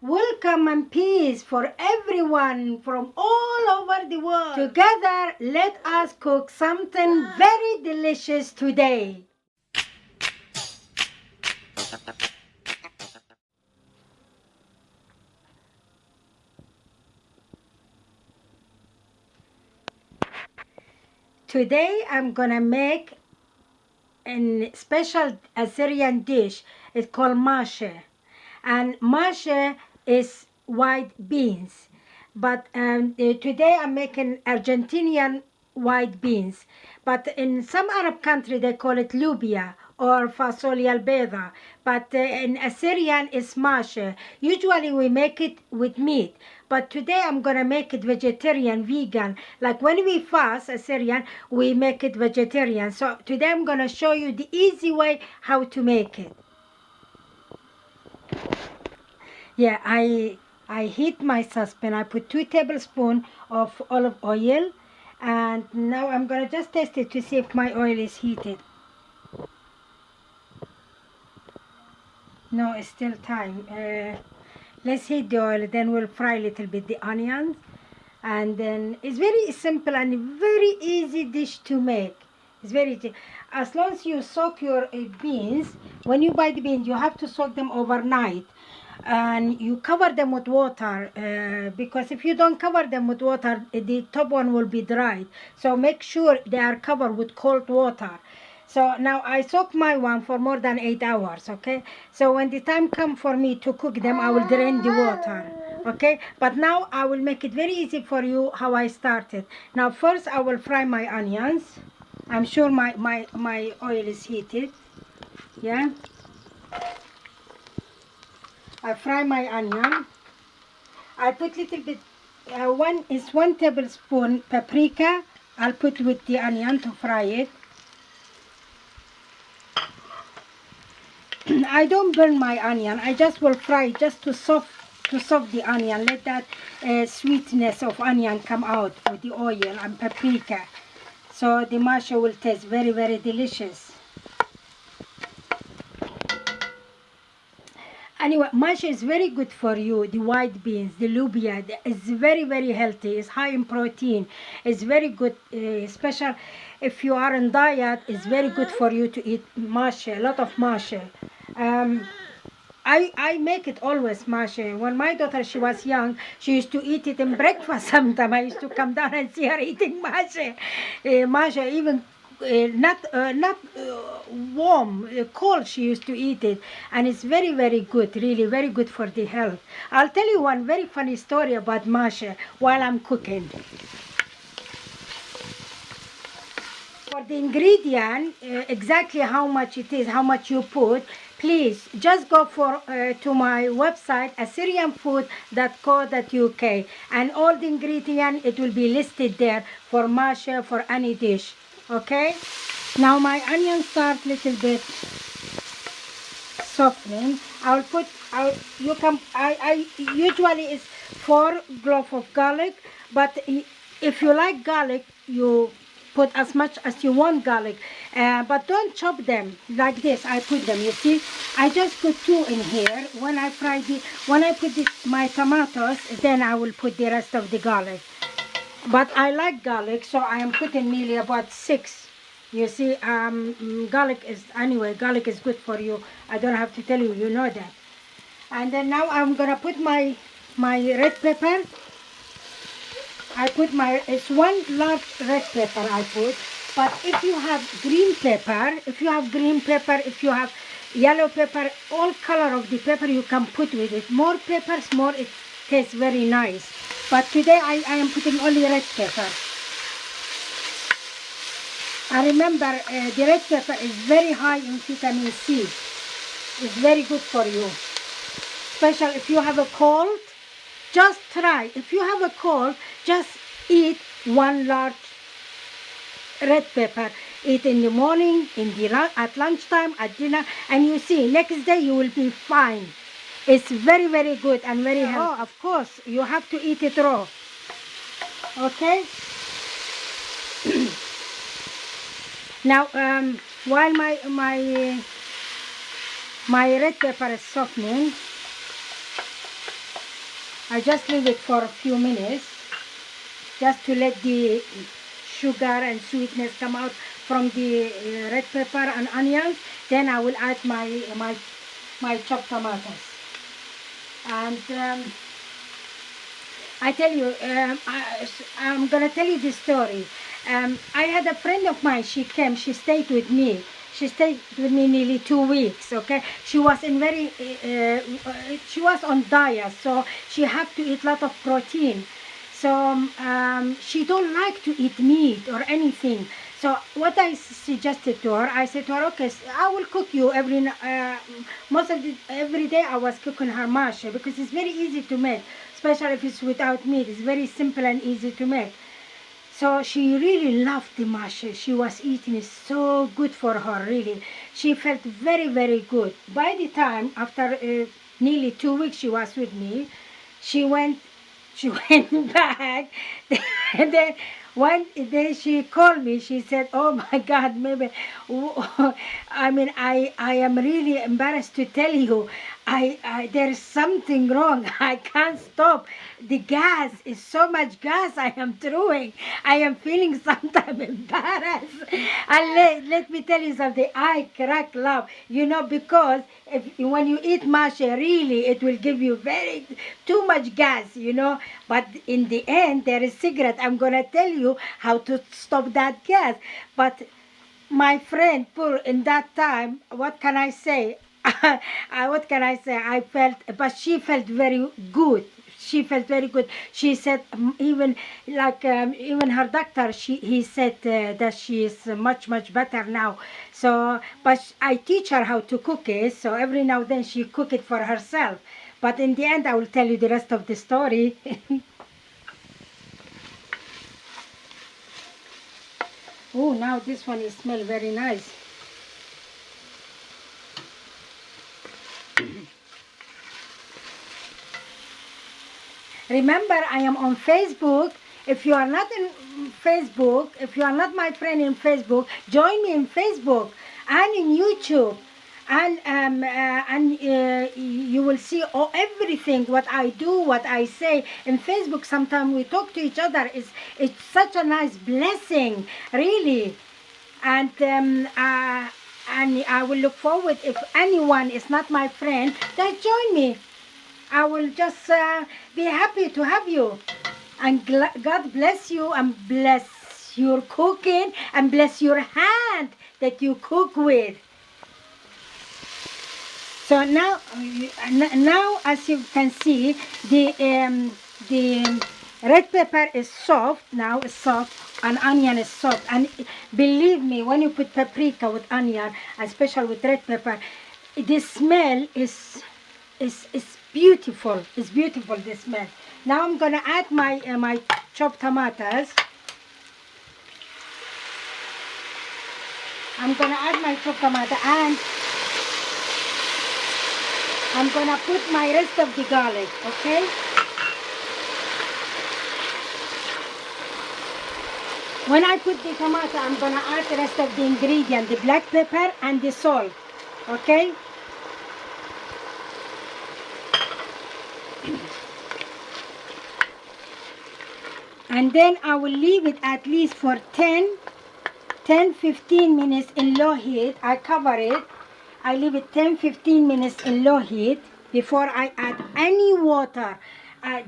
Welcome and peace for everyone from all over the world. Together, let us cook something very delicious today. Today, I'm gonna make a special Assyrian dish. It's called Masha. And Masha is white beans, but today I'm making Argentinian white beans, but in some Arab country they call it Loubia or Fasolיה بيضاء, but in Assyrian it's Masha. Usually we make it with meat, but today I'm gonna make it vegetarian, vegan. Like when we fast Assyrian, we make it vegetarian. So today I'm gonna show you the easy way how to make it. Yeah, I heat my saucepan. I put 2 tablespoons of olive oil, and now I'm gonna just test it to see if my oil is heated. No, it's still time. Let's heat the oil, then we'll fry a little bit the onions, and then it's very simple and very easy dish to make. It's very easy. As long as you soak your beans, when you buy the beans, you have to soak them overnight. And you cover them with water, because if you don't cover them with water, the top one will be dry. So make sure they are covered with cold water. So now I soak my one for more than 8 hours, okay? So when the time comes for me to cook them, I will drain the water, okay? But now I will make it very easy for you how I started. Now first I will fry my onions. I'm sure my oil is heated, yeah? I fry my onion. I put little bit, one tablespoon paprika. I'll put with the onion to fry it. I don't burn my onion. I just will fry it just to soft the onion. Let that sweetness of onion come out with the oil and paprika. So the masha will taste very, very delicious. Anyway, masha is very good for you. The white beans, the loubia, is very, very healthy. It's high in protein. It's very good, special if you are on diet. It's very good for you to eat masha, a lot of masha. I make it always masha. When my daughter, she was young, she used to eat it in breakfast sometimes. I used to come down and see her eating masha. Masha, even not warm, cold, she used to eat it, and it's very, very good, really very good for the health. I'll tell you one very funny story about masha while I'm cooking. For the ingredient, exactly how much it is, how much you put, please just go to my website assyrianfood.co.uk, and all the ingredient, it will be listed there for masha, for any dish. Okay, now my onions start little bit softening. I usually it's 4 cloves of garlic, but if you like garlic, you put as much as you want garlic, but don't chop them like this. I put them, you see, I just put 2 in here. When I put my tomatoes, then I will put the rest of the garlic. But I like garlic, so I am putting nearly about 6. You see, garlic is good for you. I don't have to tell you, you know that. And then now I'm gonna put my red pepper. It's 1 large red pepper I put. But if you have green pepper, if you have yellow pepper, all color of the pepper you can put with it. More peppers, more it tastes very nice. But today I am putting only red pepper. And remember, the red pepper is very high in vitamin C. It's very good for you. Especially if you have a cold, just try. If you have a cold, just eat 1 large red pepper. Eat in the morning, at lunchtime, at dinner, and you see, next day you will be fine. It's very, very good and very healthy. Oh, of course, you have to eat it raw. Okay? Now, while my red pepper is softening, I just leave it for a few minutes, just to let the sugar and sweetness come out from the red pepper and onions. Then I will add my chopped tomatoes. And I tell you, I'm gonna tell you this story. I had a friend of mine. She came. She stayed with me. She stayed with me nearly 2 weeks. Okay, she was she was on diet, so she had to eat a lot of protein. So she don't like to eat meat or anything. So what I suggested to her, I said to her, okay, I will cook you every day. I was cooking her masha because it's very easy to make, especially if it's without meat. It's very simple and easy to make. So she really loved the masha. She was eating it, so good for her, really. She felt very, very good. By the time, after nearly 2 weeks she was with me, she went back. And then one day she called me. She said, oh my God, Mabel, I mean, I am really embarrassed to tell you, there's something wrong. I can't stop. The gas is so much gas I am throwing. I am feeling sometimes embarrassed. And let me tell you something. I crack laugh, because when you eat masha, really, it will give you too much gas, But in the end, there is secret. I'm gonna tell you how to stop that gas. But my friend, poor, in that time, what can I say? What can I say? But she felt very good. She felt very good. She said, even her doctor, he said that she is much, much better now. So, but I teach her how to cook it. So every now and then she cook it for herself. But in the end, I will tell you the rest of the story. Oh, now this one smells very nice. Remember, I am on Facebook. If you are not in Facebook, if you are not my friend in Facebook, join me in Facebook and in YouTube. And you will see everything, what I do, what I say. In Facebook, sometimes we talk to each other. It's such a nice blessing, really. And I will look forward, if anyone is not my friend, then join me. I will just be happy to have you. And God bless you, and bless your cooking, and bless your hand that you cook with. So now as you can see, the red pepper is soft. Now it's soft, and onion is soft. And believe me, when you put paprika with onion, especially with red pepper, the smell is beautiful. It's beautiful, the smell. Now I'm gonna add my chopped tomatoes. I'm gonna add my chopped tomato, and I'm gonna put my rest of the garlic, okay? When I put the tomato, I'm gonna add the rest of the ingredient, the black pepper and the salt, okay? And then I will leave it at least for 10-15 minutes in low heat. I cover it. I leave it 10-15 minutes in low heat before I add any water,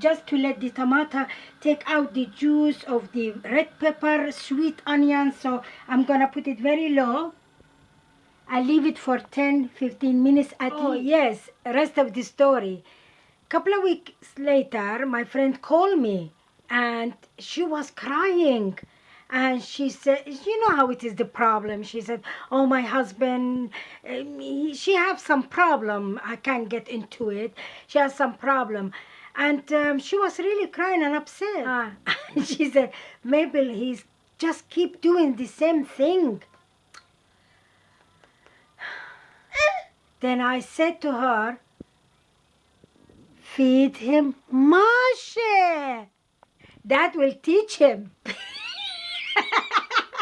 just to let the tomato take out the juice of the red pepper, sweet onion. So I'm gonna put it very low. I leave it for 10-15 minutes at least. Oh yes, rest of the story. Couple of weeks later, my friend called me, and she was crying. And she said, you know how it is, the problem. She said, oh, my husband, she has some problem. I can't get into it. She has some problem. And she was really crying and upset. She said, Mabel, he's just keep doing the same thing. Then I said to her, feed him Masha. That will teach him.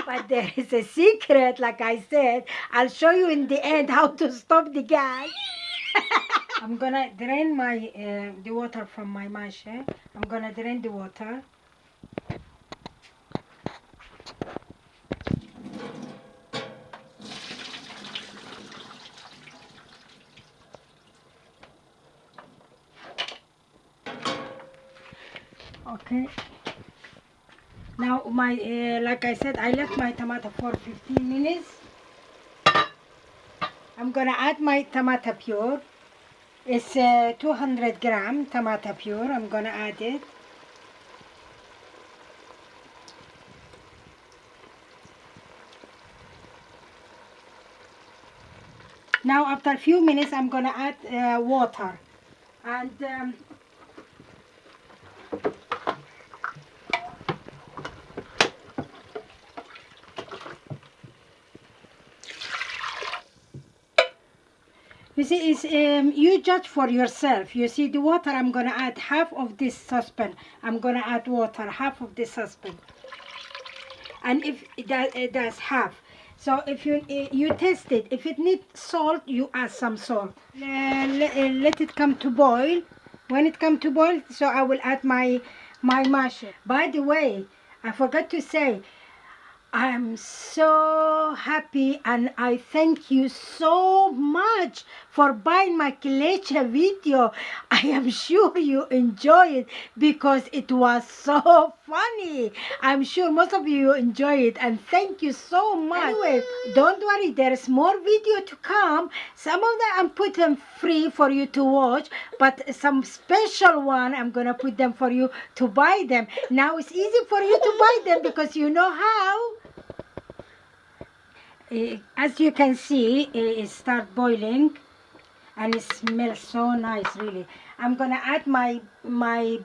But there is a secret, like I said. I'll show you in the end how to stop the gas. I'm gonna drain my the water from my Masha. I'm gonna drain the water. Okay. Now my like I said, I left my tomato for 15 minutes. I'm gonna add my tomato pure. It's 200 gram tomato pure. I'm gonna add it. Now after a few minutes, I'm gonna add water, and you see, it's, you judge for yourself. You see, the water, I'm gonna add half of this saucepan. I'm gonna add water, half of this saucepan, and if it does half. So if you test it, if it needs salt, you add some salt. Let it come to boil. When it comes to boil, so I will add my Masha. By the way, I forgot to say, I'm so happy and I thank you so much for buying my Kelecha video. I am sure you enjoy it because it was so funny. I'm sure most of you enjoy it and thank you so much. Anyway, don't worry, there's more video to come. Some of them I'm put them free for you to watch, but some special one I'm gonna put them for you to buy them. Now it's easy for you to buy them because you know how. As you can see, it start boiling and it smells so nice, really. I'm gonna add my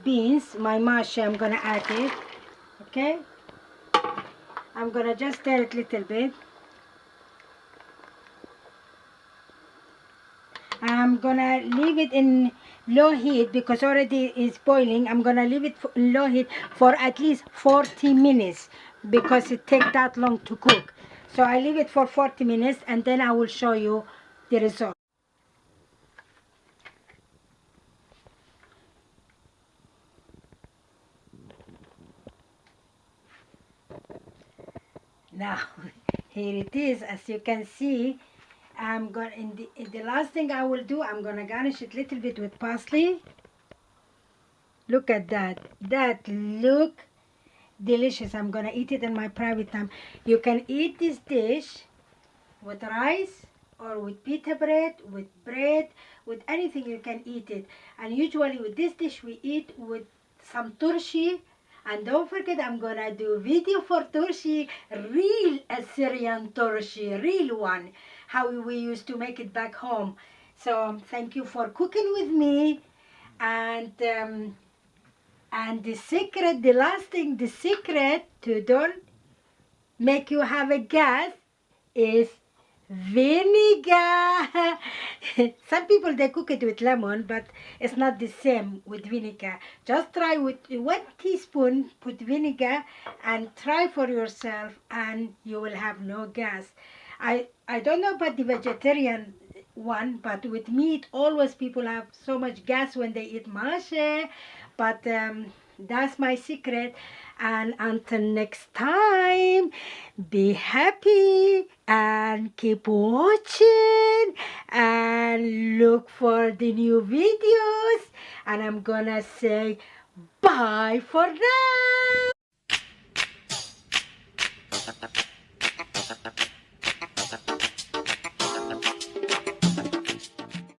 beans, my Masha. I'm gonna add it. Okay, I'm gonna just stir it a little bit. I'm gonna leave it in low heat because already it's boiling. I'm gonna leave it in low heat for at least 40 minutes because it takes that long to cook. So I leave it for 40 minutes and then I will show you the result. Now, here it is. As you can see, I'm going in the last thing I will do, I'm gonna garnish it a little bit with parsley. Look at that. That look delicious. I'm gonna eat it in my private time. You can eat this dish with rice or with pita bread, with anything you can eat it. And usually with this dish we eat with some turshi. And don't forget, I'm gonna do video for turshi, real Assyrian turshi, real one, how we used to make it back home. So thank you for cooking with me. And the secret, the last thing, the secret to don't make you have a gas is vinegar. Some people, they cook it with lemon, but it's not the same with vinegar. Just try with 1 teaspoon, put vinegar and try for yourself and you will have no gas. I don't know about the vegetarian one, but with meat, always people have so much gas when they eat Masha. But that's my secret. And until next time, be happy and keep watching and look for the new videos. And I'm gonna say bye for now.